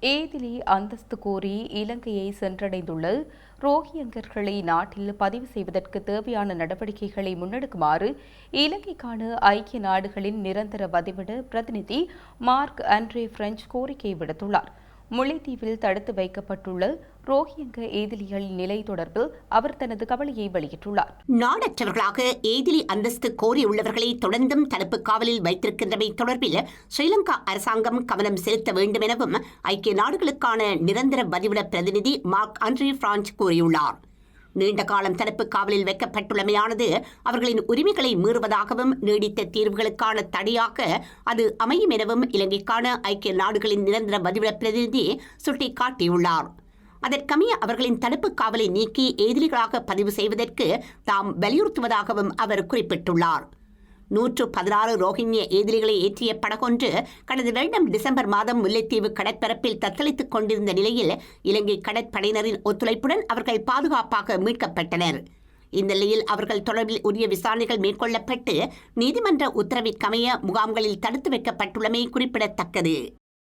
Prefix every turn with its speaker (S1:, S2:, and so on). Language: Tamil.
S1: ஏதிலி அந்தஸ்து கோரி இலங்கையை சென்றடைந்துள்ள ரோஹிங்கர்களை நாட்டில் பதிவு செய்வதற்கு தேவையான நடவடிக்கைகளை முன்னெடுக்குமாறு இலங்கைக்கான ஐக்கிய நாடுகளின் நிரந்தர வதிவிட பிரதிநிதி மார்க் ஆண்ட்ரே பிரெஞ்சு கோரிக்கை விடுத்துள்ளார். முல்லைத்தீவில் தடுத்து வைக்கப்பட்டுள்ள ரோஹிங்க ஏதிலிகளின் நிலை தொடர்பில் அவர் தனது கவலையை வெளியிட்டுள்ளார்.
S2: நாடற்றவர்களாக ஏதிலி அந்தஸ்து கோரியுள்ளவர்களை தொடர்ந்தும் தடுப்பு காவலில் வைத்திருக்கின்றமை தொடர்பில் ஸ்ரீலங்கா அரசாங்கம் கவனம் செலுத்த வேண்டும் எனவும் ஐக்கிய நாடுகளுக்கான நிரந்தர வதிவிட பிரதிநிதி மார்க் ஆண்ட்ரே பிரெஞ்சு கூறியுள்ளார். நீண்ட காலம் தடுப்பு காவலில் வைக்கப்பட்டுள்ளமையானது அவர்களின் உரிமைகளை மீறுவதாகவும் நீடித்த தீர்வுகளுக்கான தடையாக அது அமையும் எனவும் இலங்கைக்கான ஐக்கிய நாடுகளின் நிரந்தர வதிவிட பிரதிநிதி சுட்டிக்காட்டியுள்ளார். அதற்கமைய அவர்களின் தடுப்பு காவலை நீக்கி ஏதிலிகளாக பதிவு செய்வதற்கு தாம் வலியுறுத்துவதாகவும் அவர் குறிப்பிட்டுள்ளார். 116 ரோஹிங்கிய ஏதிலிகளை ஏற்றிய படகொன்று கடந்த வருடம் டிசம்பர் மாதம் முல்லைத்தீவு கடற்பரப்பில் தத்தளித்துக் கொண்டிருந்த நிலையில் இலங்கை கடற்படையினரின் ஒத்துழைப்புடன் அவர்கள் பாதுகாப்பாக மீட்கப்பட்டனர். இந்த நிலையில் அவர்கள் தொடர்பில் உரிய விசாரணைகள் மேற்கொள்ளப்பட்டு நீதிமன்ற உத்தரவிற்கமைய முகாம்களில் தடுத்து வைக்கப்பட்டுள்ளமை குறிப்பிடத்தக்கது.